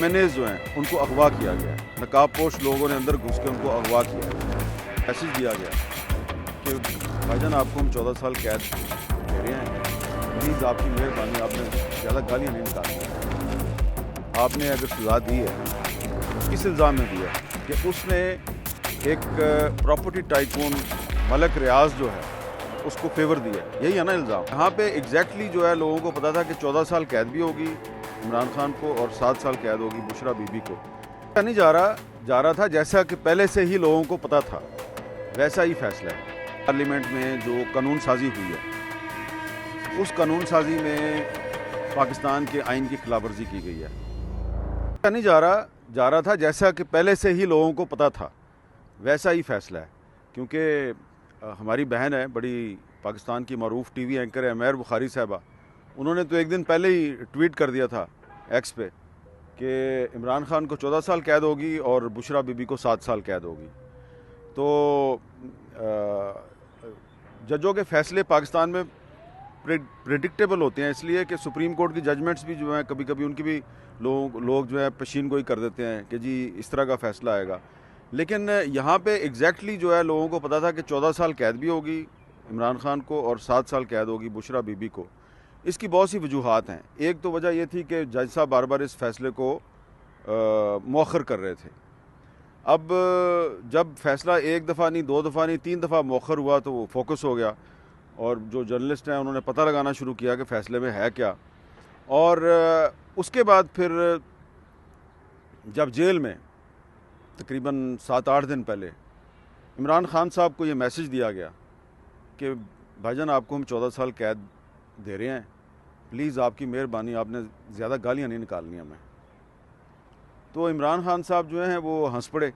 مینیز جو ہیں ان کو اغوا کیا گیا ہے، نقاب پوش لوگوں نے اندر گھس کے ان کو اغوا کیا ہے، میسج دیا گیا کہ بھائی جان آپ کو ہم 14 سال قید دے رہے ہیں، پلیز آپ کی مہربانی، آپ نے زیادہ گالیاں نہیں نکالنی، آپ نے اگر سزا دی ہے کس الزام میں دی ہے کہ اس نے ایک پراپرٹی ٹائکون ملک ریاض جو ہے اس کو فیور دیا ہے، یہی ہے نا الزام۔ یہاں پہ ایگزیکٹلی جو ہے لوگوں کو پتا تھا کہ 14 سال قید بھی ہوگی عمران خان کو اور 7 سال قید ہوگی بشرا بی بی کو، نہیں جا رہا تھا جیسا کہ پہلے سے ہی لوگوں کو پتا تھا، ویسا ہی فیصلہ ہے۔ پارلیمنٹ میں جو قانون سازی ہوئی ہے اس قانون سازی میں پاکستان کے آئین کی خلاف ورزی کی گئی ہے، نہیں جا رہا تھا جیسا کہ پہلے سے ہی لوگوں کو پتا تھا، ویسا ہی فیصلہ ہے۔ کیونکہ ہماری بہن ہے بڑی پاکستان کی معروف ٹی وی اینکر ہے مہر بخاری صاحبہ، انہوں نے تو ایک دن پہلے ہی ٹویٹ کر دیا تھا ایکس پہ کہ عمران خان کو 14 سال قید ہوگی اور بشرا بی بی کو 7 سال قید ہوگی۔ تو ججوں کے فیصلے پاکستان میں پریڈکٹیبل ہوتے ہیں، اس لیے کہ سپریم کورٹ کی ججمنٹس بھی جو ہیں کبھی کبھی ان کی بھی لوگ جو ہے پشین گوئی کر دیتے ہیں کہ جی اس طرح کا فیصلہ آئے گا، لیکن یہاں پہ ایگزیکٹلی جو ہے لوگوں کو پتا تھا کہ 14 سال قید بھی ہوگی عمران خان کو اور 7 سال قید ہوگی بشرا بی بی کو۔ اس کی بہت سی وجوہات ہیں، ایک تو وجہ یہ تھی کہ جج صاحب بار بار اس فیصلے کو مؤخر کر رہے تھے۔ اب جب فیصلہ ایک دفعہ نہیں، 2 دفعہ نہیں، 3 دفعہ مؤخر ہوا تو وہ فوکس ہو گیا، اور جو جرنلسٹ ہیں انہوں نے پتہ لگانا شروع کیا کہ فیصلے میں ہے کیا۔ اور اس کے بعد پھر جب جیل میں تقریباً 7-8 دن پہلے عمران خان صاحب کو یہ میسج دیا گیا کہ بھائی جان آپ کو ہم 14 سال قید دے رہے ہیں، پلیز آپ کی مہربانی، آپ نے زیادہ گالیاں نہیں نکالنی ہمیں، تو عمران خان صاحب جو ہیں وہ ہنس پڑے۔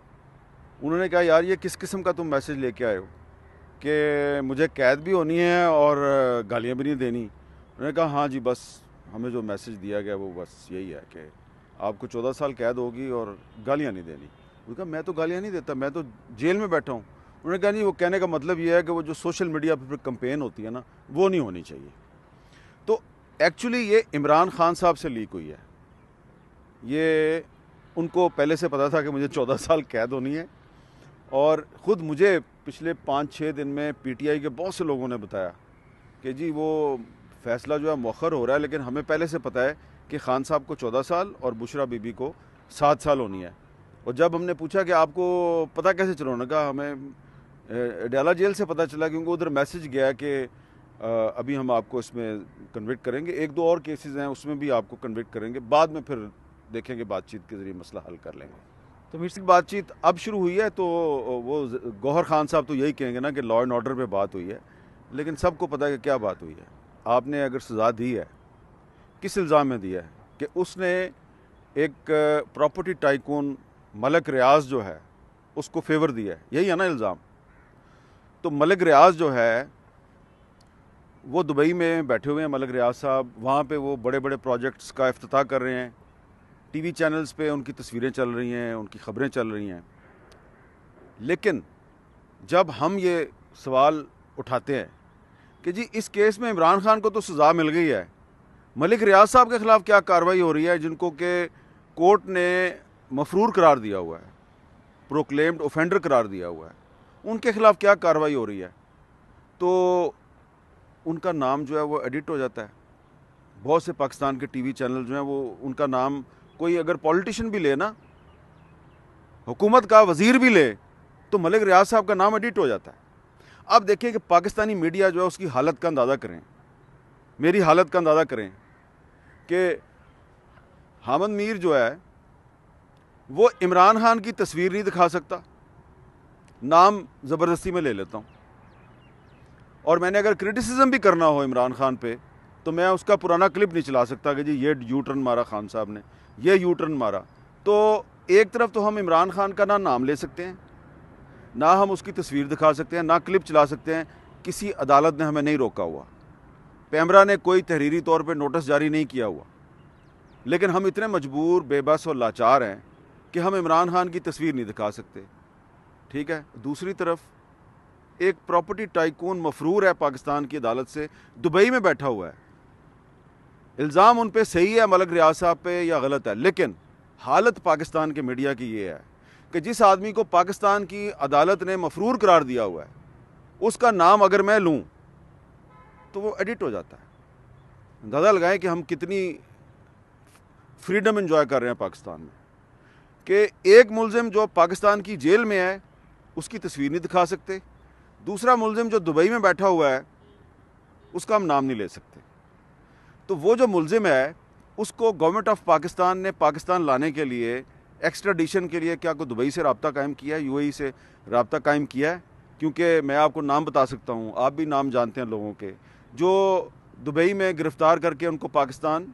انہوں نے کہا یار یہ کس قسم کا تم میسج لے کے آئے ہو کہ مجھے قید بھی ہونی ہے اور گالیاں بھی نہیں دینی۔ انہوں نے کہا ہاں جی بس ہمیں جو میسج دیا گیا وہ بس یہی ہے کہ آپ کو 14 سال قید ہوگی اور گالیاں نہیں دینی۔ انہوں نے کہا میں تو گالیاں نہیں دیتا، میں تو جیل میں بیٹھا ہوں۔ انہوں نے کہا نہیں، وہ کہنے کا مطلب یہ ہے کہ وہ جو سوشل میڈیا پہ کمپین ہوتی ہے نا وہ نہیں ہونی چاہیے۔ تو ایکچولی یہ عمران خان صاحب سے لیک ہوئی ہے، یہ ان کو پہلے سے پتا تھا کہ مجھے 14 سال قید ہونی ہے، اور خود مجھے پچھلے 5-6 دن میں پی ٹی آئی کے بہت سے لوگوں نے بتایا کہ جی وہ فیصلہ جو ہے مؤخر ہو رہا ہے، لیکن ہمیں پہلے سے پتہ ہے کہ خان صاحب کو 14 سال اور بشرا بی بی کو 7 سال ہونی ہے۔ اور جب ہم نے پوچھا کہ آپ کو پتہ کیسے چلا، انہوں نے کہا ہمیں ڈیالہ جیل سے پتہ چلا، کیونکہ ادھر میسج گیا کہ ابھی ہم آپ کو اس میں کنوکٹ کریں گے، 1-2 اور کیسز ہیں اس میں بھی آپ کو کنوکٹ کریں گے، بعد میں پھر دیکھیں گے، بات چیت کے ذریعے مسئلہ حل کر لیں گے۔ تو میر صاحب بات چیت اب شروع ہوئی ہے، تو وہ گوہر خان صاحب تو یہی کہیں گے نا کہ لا اینڈ آرڈر پہ بات ہوئی ہے، لیکن سب کو پتہ ہے کہ کیا بات ہوئی ہے۔ آپ نے اگر سزا دی ہے کس الزام میں دیا ہے کہ اس نے ایک پراپرٹی ٹائکون ملک ریاض جو ہے اس کو فیور دیا ہے، یہی ہے نا الزام۔ تو ملک ریاض جو ہے وہ دبئی میں بیٹھے ہوئے ہیں، ملک ریاض صاحب وہاں پہ وہ بڑے بڑے پروجیکٹس کا افتتاح کر رہے ہیں، ٹی وی چینلز پہ ان کی تصویریں چل رہی ہیں، ان کی خبریں چل رہی ہیں۔ لیکن جب ہم یہ سوال اٹھاتے ہیں کہ جی اس کیس میں عمران خان کو تو سزا مل گئی ہے، ملک ریاض صاحب کے خلاف کیا کارروائی ہو رہی ہے جن کو کہ کورٹ نے مفرور قرار دیا ہوا ہے، پروکلیمڈ اوفینڈر قرار دیا ہوا ہے، ان کے خلاف کیا کارروائی ہو رہی ہے، تو ان کا نام جو ہے وہ ایڈٹ ہو جاتا ہے۔ بہت سے پاکستان کے ٹی وی چینل جو ہیں وہ ان کا نام، کوئی اگر پولیٹیشین بھی لے نا، حکومت کا وزیر بھی لے، تو ملک ریاض صاحب کا نام ایڈٹ ہو جاتا ہے۔ اب دیکھیں کہ پاکستانی میڈیا جو ہے اس کی حالت کا اندازہ کریں، میری حالت کا اندازہ کریں کہ حامد میر جو ہے وہ عمران خان کی تصویر نہیں دکھا سکتا، نام زبردستی میں لے لیتا ہوں، اور میں نے اگر کرٹیسزم بھی کرنا ہو عمران خان پہ تو میں اس کا پرانا کلپ نہیں چلا سکتا کہ جی یہ یو ٹرن مارا خان صاحب نے، یہ یو ٹرن مارا۔ تو ایک طرف تو ہم عمران خان کا نہ نام لے سکتے ہیں، نہ ہم اس کی تصویر دکھا سکتے ہیں، نہ کلپ چلا سکتے ہیں، کسی عدالت نے ہمیں نہیں روکا ہوا، پیمرا نے کوئی تحریری طور پہ نوٹس جاری نہیں کیا ہوا، لیکن ہم اتنے مجبور، بے بس اور لاچار ہیں کہ ہم عمران خان کی تصویر نہیں دکھا سکتے، ٹھیک ہے۔ دوسری طرف ایک پراپرٹی ٹائکون مفرور ہے پاکستان کی عدالت سے، دبئی میں بیٹھا ہوا ہے، الزام ان پہ صحیح ہے ملک ریاض صاحب پہ یا غلط ہے، لیکن حالت پاکستان کے میڈیا کی یہ ہے کہ جس آدمی کو پاکستان کی عدالت نے مفرور قرار دیا ہوا ہے اس کا نام اگر میں لوں تو وہ ایڈٹ ہو جاتا ہے. اندازہ لگائیں کہ ہم کتنی فریڈم انجوائے کر رہے ہیں پاکستان میں کہ ایک ملزم جو پاکستان کی جیل میں ہے اس کی تصویر نہیں دکھا سکتے, دوسرا ملزم جو دبئی میں بیٹھا ہوا ہے اس کا ہم نام نہیں لے سکتے. تو وہ جو ملزم ہے اس کو گورنمنٹ آف پاکستان نے پاکستان لانے کے لیے ایکسٹریڈیشن کے لیے کیا کوئی دبئی سے رابطہ قائم کیا ہے, یو اے ای سے رابطہ قائم کیا ہے؟ کیونکہ میں آپ کو نام بتا سکتا ہوں, آپ بھی نام جانتے ہیں لوگوں کے جو دبئی میں گرفتار کر کے ان کو پاکستان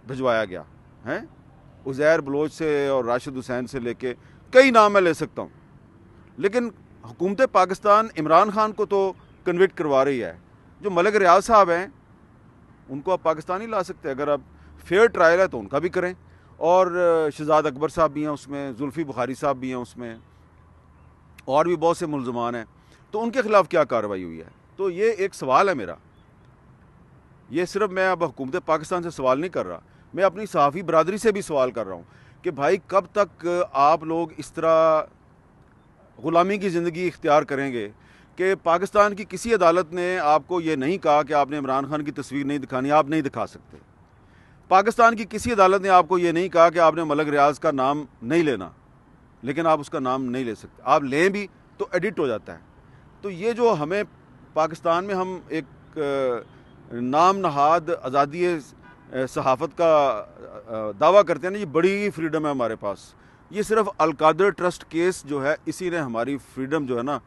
بھجوایا گیا ہے. عزیر بلوچ سے اور راشد حسین سے لے کے کئی نام میں لے سکتا ہوں, لیکن حکومت پاکستان عمران خان کو تو کنوکٹ کروا رہی ہے. جو ملک ریاض صاحب ہیں ان کو آپ پاکستان نہیں لا سکتے. اگر آپ فیئر ٹرائل ہے تو ان کا بھی کریں, اور شہزاد اکبر صاحب بھی ہیں اس میں, زلفی بخاری صاحب بھی ہیں اس میں, اور بھی بہت سے ملزمان ہیں. تو ان کے خلاف کیا کارروائی ہوئی ہے؟ تو یہ ایک سوال ہے میرا. یہ صرف میں اب حکومت پاکستان سے سوال نہیں کر رہا, میں اپنی صحافی برادری سے بھی سوال کر رہا ہوں کہ بھائی کب تک آپ لوگ اس طرح غلامی کی زندگی اختیار کریں گے کہ پاکستان کی کسی عدالت نے آپ کو یہ نہیں کہا کہ آپ نے عمران خان کی تصویر نہیں دکھانی, آپ نہیں دکھا سکتے. پاکستان کی کسی عدالت نے آپ کو یہ نہیں کہا کہ آپ نے ملک ریاض کا نام نہیں لینا, لیکن آپ اس کا نام نہیں لے سکتے. آپ لیں بھی تو ایڈٹ ہو جاتا ہے. تو یہ جو ہمیں پاکستان میں ہم ایک نام نہاد آزادی صحافت کا دعویٰ کرتے ہیں نا, یہ بڑی فریڈم ہے ہمارے پاس. یہ صرف القادر ٹرسٹ کیس جو ہے اسی نے ہماری فریڈم جو ہے نا,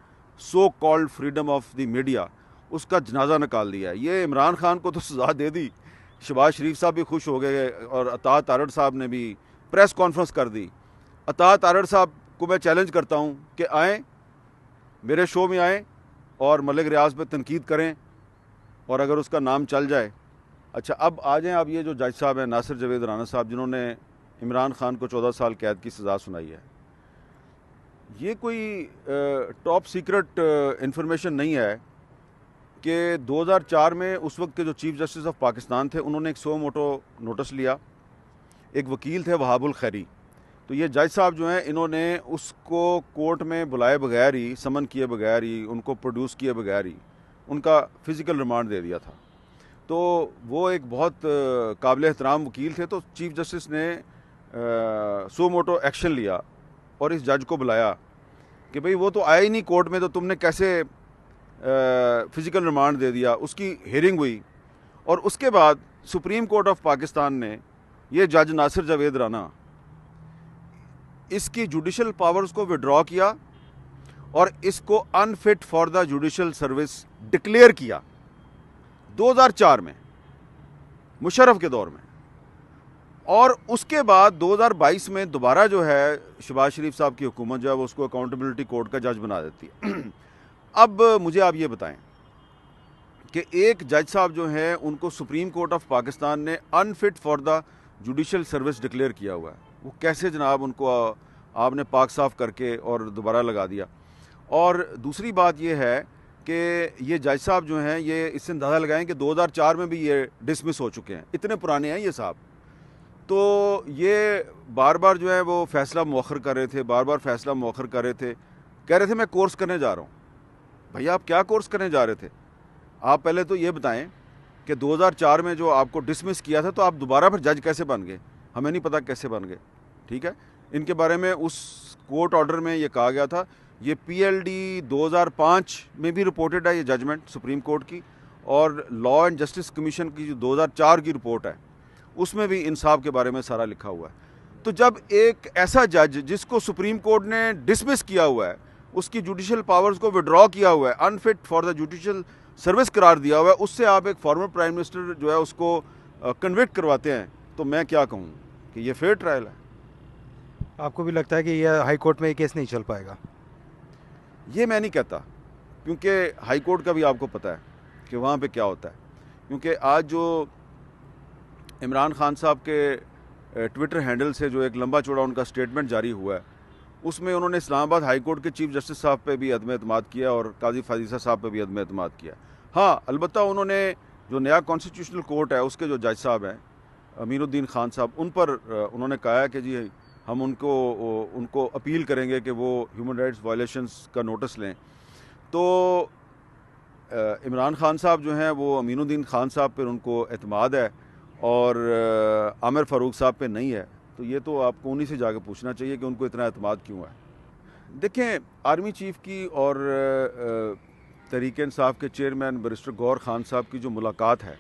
so called freedom of the media, اس کا جنازہ نکال دیا ہے. یہ عمران خان کو تو سزا دے دی, شہباز شریف صاحب بھی خوش ہو گئے اور عطا تارڑ صاحب نے بھی پریس کانفرنس کر دی. عطا تارڑ صاحب کو میں چیلنج کرتا ہوں کہ آئیں میرے شو میں آئیں اور ملک ریاض پہ تنقید کریں, اور اگر اس کا نام چل جائے. اچھا اب آ جائیں آپ, یہ جو جج صاحب ہیں ناصر جاوید رانا صاحب جنہوں نے عمران خان کو 14 سال قید کی سزا سنائی ہے, یہ کوئی ٹاپ سیکرٹ انفارمیشن نہیں ہے کہ 2004 میں اس وقت کے جو چیف جسٹس آف پاکستان تھے انہوں نے ایک سو موٹو نوٹس لیا. ایک وکیل تھے وہاب الخیری, تو یہ جج صاحب جو ہیں انہوں نے اس کو کورٹ میں بلائے بغیر ہی, سمن کیے بغیر ہی, ان کو پروڈیوس کیے بغیر ہی ان کا فزیکل ریمانڈ دے دیا تھا. تو وہ ایک بہت قابل احترام وکیل تھے. تو چیف جسٹس نے سو موٹو ایکشن لیا اور اس جج کو بلایا کہ بھئی وہ تو آیا ہی نہیں کورٹ میں, تو تم نے کیسے فزیکل ریمانڈ دے دیا. اس کی ہیئرنگ ہوئی, اور اس کے بعد سپریم کورٹ آف پاکستان نے یہ جج ناصر جاوید رانا اس کی جوڈیشل پاورز کو وڈرا کیا اور اس کو unfit for the judicial service declare کیا 2004 میں مشرف کے دور میں. اور اس کے بعد 2022 میں دوبارہ جو ہے شہباز شریف صاحب کی حکومت جو ہے وہ اس کو اکاؤنٹیبلٹی کورٹ کا جج بنا دیتی ہے. اب مجھے آپ یہ بتائیں کہ ایک جج صاحب جو ہیں ان کو سپریم کورٹ آف پاکستان نے unfit for the judicial service declare کیا ہوا ہے, وہ کیسے جناب ان کو آپ نے پاک صاف کر کے اور دوبارہ لگا دیا. اور دوسری بات یہ ہے کہ یہ جج صاحب جو ہیں یہ اس سے اندازہ لگائیں کہ 2004 میں بھی یہ ڈسمس ہو چکے ہیں, اتنے پرانے ہیں یہ صاحب. تو یہ بار بار جو ہے وہ فیصلہ مؤخر کر رہے تھے, بار بار فیصلہ مؤخر کر رہے تھے, کہہ رہے تھے میں کورس کرنے جا رہا ہوں. بھیا آپ کیا کورس کرنے جا رہے تھے؟ آپ پہلے تو یہ بتائیں کہ 2004 میں جو آپ کو ڈسمس کیا تھا تو آپ دوبارہ پھر جج کیسے بن گئے؟ ہمیں نہیں پتہ کیسے بن گئے. ٹھیک ہے, ان کے بارے میں اس کورٹ آرڈر میں یہ کہا گیا تھا, یہ پی ایل ڈی 2005 میں بھی رپورٹڈ ہے یہ ججمنٹ سپریم کورٹ کی, اور لا اینڈ جسٹس کمیشن کی جو 2004 کی رپورٹ ہے اس میں بھی انصاف کے بارے میں سارا لکھا ہوا ہے. تو جب ایک ایسا جج جس کو سپریم کورٹ نے ڈسمس کیا ہوا ہے, اس کی جوڈیشل پاورز کو وڈرا کیا ہوا ہے, انفٹ فار دا جوڈیشل سروس قرار دیا ہوا ہے, اس سے آپ ایک فارمر پرائم منسٹر جو ہے اس کو کنوکٹ کرواتے ہیں, تو میں کیا کہوں کہ یہ فیئر ٹرائل ہے. آپ کو بھی لگتا ہے کہ یہ ہائی کورٹ میں یہ کیس نہیں چل پائے گا؟ یہ میں نہیں کہتا, کیونکہ ہائی کورٹ کا بھی آپ کو پتہ ہے کہ وہاں پہ کیا ہوتا ہے. کیونکہ آج جو عمران خان صاحب کے ٹویٹر ہینڈل سے جو ایک لمبا چوڑا ان کا سٹیٹمنٹ جاری ہوا ہے, اس میں انہوں نے اسلام آباد ہائی کورٹ کے چیف جسٹس صاحب پہ بھی عدم اعتماد کیا اور قاضی فاضیسہ صاحب پہ بھی عدم اعتماد کیا. ہاں البتہ انہوں نے جو نیا کانسٹیٹیوشنل کورٹ ہے اس کے جو جج صاحب ہیں امین الدین خان صاحب، ان پر انہوں نے کہا ہے کہ جی ہم ان کو اپیل کریں گے کہ وہ ہیومن رائٹس وائلیشنز کا نوٹس لیں. تو عمران خان صاحب جو ہیں وہ امین الدین خان صاحب پر ان کو اعتماد ہے اور عامر فاروق صاحب پہ نہیں ہے. تو یہ تو آپ کو انہی سے جا کے پوچھنا چاہیے کہ ان کو اتنا اعتماد کیوں ہے. دیکھیں، آرمی چیف کی اور تحریک انصاف کے چیئرمین بیرسٹر گور خان صاحب کی جو ملاقات ہے،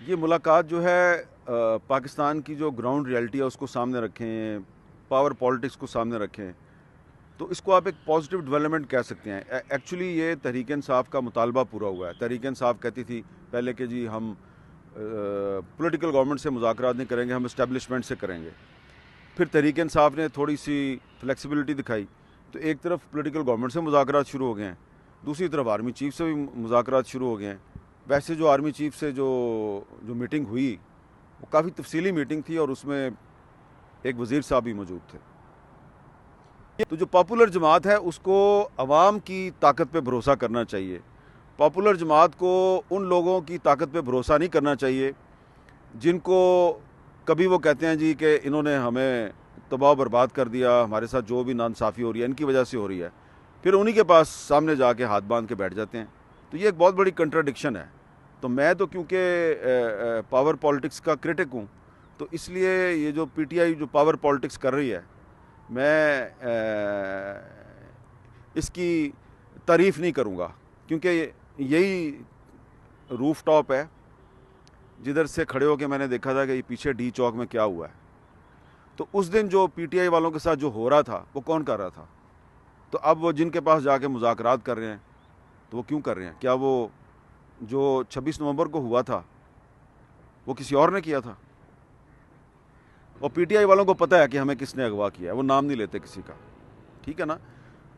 یہ ملاقات جو ہے پاکستان کی جو گراؤنڈ ریالٹی ہے اس کو سامنے رکھیں، پاور پالیٹکس کو سامنے رکھیں، تو اس کو آپ ایک پازیٹیو ڈیولپمنٹ کہہ سکتے ہیں. ایکچولی یہ تحریک انصاف کا مطالبہ پورا ہوا ہے. تحریک انصاف کہتی تھی پہلے کہ جی ہم پولیٹیکل گورنمنٹ سے مذاکرات نہیں کریں گے، ہم اسٹیبلشمنٹ سے کریں گے. پھر تحریک انصاف نے تھوڑی سی فلیکسیبلٹی دکھائی تو ایک طرف پولیٹیکل گورنمنٹ سے مذاکرات شروع ہو گئے ہیں، دوسری طرف آرمی چیف سے بھی مذاکرات شروع ہو گئے ہیں. ویسے جو آرمی چیف سے جو میٹنگ ہوئی وہ کافی تفصیلی میٹنگ تھی اور اس میں ایک وزیر صاحب بھی موجود تھے. تو جو پاپولر جماعت ہے اس کو عوام کی طاقت پہ بھروسہ کرنا چاہیے. پاپولر جماعت کو ان لوگوں کی طاقت پہ بھروسہ نہیں کرنا چاہیے جن کو کبھی وہ کہتے ہیں جی کہ انہوں نے ہمیں تباہ و برباد کر دیا، ہمارے ساتھ جو بھی ناانصافی ہو رہی ہے ان کی وجہ سے ہو رہی ہے، پھر انہی کے پاس سامنے جا کے ہاتھ باندھ کے بیٹھ جاتے ہیں. تو یہ ایک بہت بڑی کنٹراڈکشن ہے. تو میں تو کیونکہ پاور پالیٹکس کا کرٹک ہوں، تو اس لیے یہ جو پی ٹی آئی جو پاور پالیٹکس کر رہی ہے میں اس کی تعریف نہیں کروں گا، کیونکہ یہی روف ٹاپ ہے جدھر سے کھڑے ہو کے میں نے دیکھا تھا کہ یہ پیچھے ڈی چوک میں کیا ہوا ہے. تو اس دن جو پی ٹی آئی والوں کے ساتھ جو ہو رہا تھا وہ کون کر رہا تھا؟ تو اب وہ جن کے پاس جا کے مذاکرات کر رہے ہیں تو وہ کیوں کر رہے ہیں؟ کیا وہ جو 26 نومبر کو ہوا تھا وہ کسی اور نے کیا تھا؟ اور پی ٹی آئی والوں کو پتہ ہے کہ ہمیں کس نے اغوا کیا ہے، وہ نام نہیں لیتے کسی کا، ٹھیک ہے نا.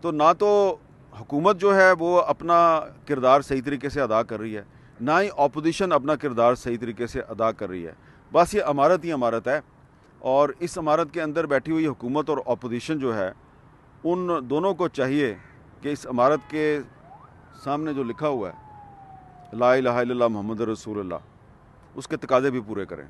تو نہ تو حکومت جو ہے وہ اپنا کردار صحیح طریقے سے ادا کر رہی ہے، نہ ہی اپوزیشن اپنا کردار صحیح طریقے سے ادا کر رہی ہے. بس یہ عمارت ہی عمارت ہے، اور اس عمارت کے اندر بیٹھی ہوئی حکومت اور اپوزیشن جو ہے ان دونوں کو چاہیے کہ اس عمارت کے سامنے جو لکھا ہوا ہے لا الہ الا اللہ محمد رسول اللہ، اس کے تقاضے بھی پورے کریں.